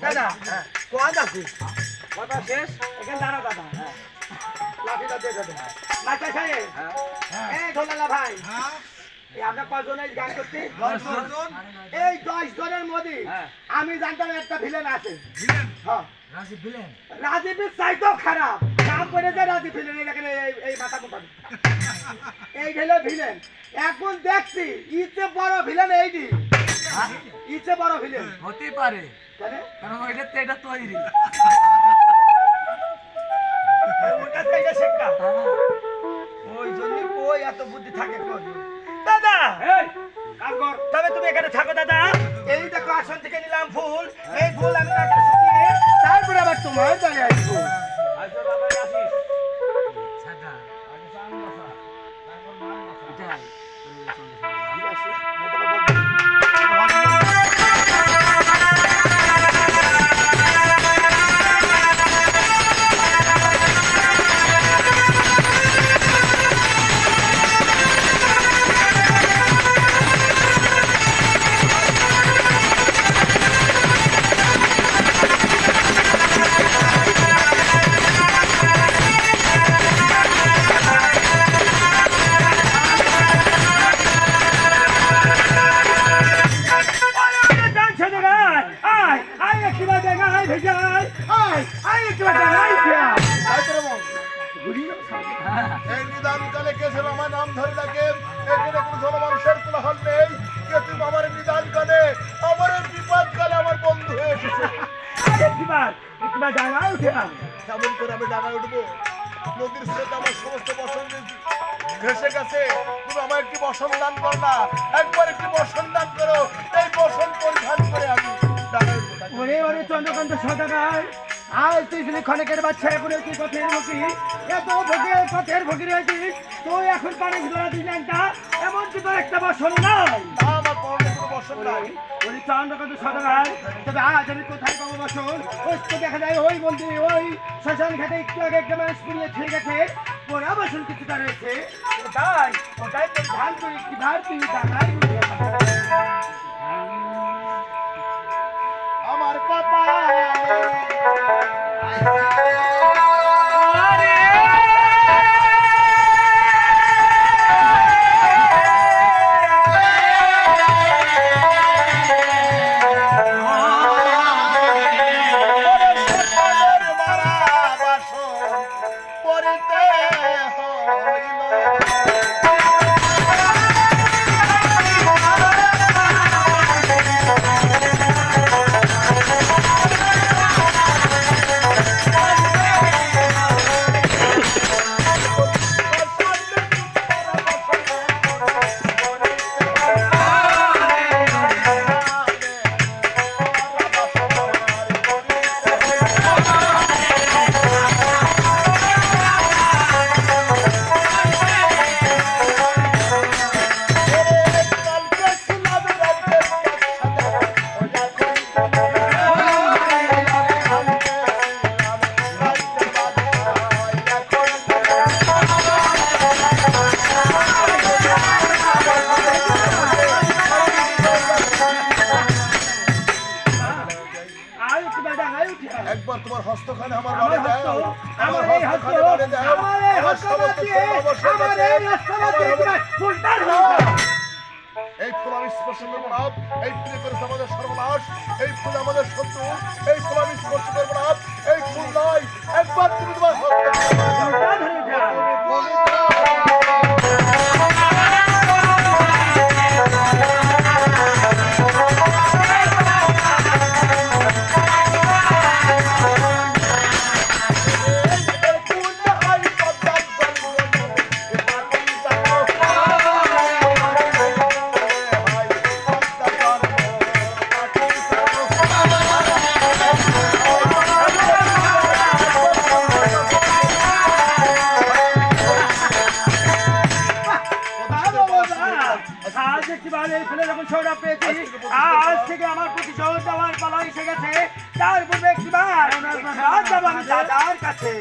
দাদা কোয়াদ আছে কথা শেষ এখানে দাঁড়া দাদা লাঠিটা দিয়ে দেবে মাথা খায় এই ঢোলালা ভাই আমরা কয়জন এই গান করতে 10 জন এই 10 জনের মধ্যে আমি জানতাম একটা ভিলেন আছে ভিলেন হ্যাঁ রাজীব ভিলেন রাজীবের চাইতো খারাপ নাম করে যে রাজীব ভিলেন এখানে এই মাথা কোপা এই হলো ভিলেন এখন দেখছি ইতে বড় ভিলেন এইডি ইতে বড় ভিলেন হতে পারে কারণ এটা তৈরি ওটা থেকে শেখা ওই জন্য কই এত বুদ্ধি থাকে কই দাদা এই কাগর তবে তুমি এখানে থাকো দাদা এই দেখো আসন থেকে নিলাম ফুল এই ফুল আমি রাখতে শুকিয়ে তারপরে আবার তোমার চলে আসবো আচ্ছা বাবা আসিস ছাটা আগে সামনে বসা তারপর মান বসা যাই ঠিক আছে আমি তোমাকে বলবো চন্দ্রকান্ত সদাগর আজ তুই ক্ষণিকের বাচ্চা এখন কি পথের ভোগী এত ভোগের পথের ভোগী রয়েছিস তুই এখন পানি ধরা দিলেন একটা এমন কি তোর একটা বসন নাই আমার কোনো বসন নাই ওই চন্দ্রকান্ত সদাগর তবে আজ আমি কোথায় পাবো বসন ওই তো দেখা যায় ওই মন্দির ওই শ্মশান ঘাটে একটু আগে একটা মানুষ পুড়িয়ে খেয়ে গেছে পোড়া বসন কিছুটা রয়েছে ওটাই তোর ধান করে কি ধার তুই দাঁড়াই আমার কপালে এই ফুল আমি স্পর্শ করবো না এই ফুলে করেছে আমাদের সর্বনাশ এই ফুল আমাদের শত্রু এই ফুল আমি স্পর্শ করবো না এই ফুল নয় একবার তুমি তোমার আজ থেকে আমার প্রতিশোধ দেওয়ার পালা এসে গেছে তার পূর্বে একবার আমি দাদার কাছে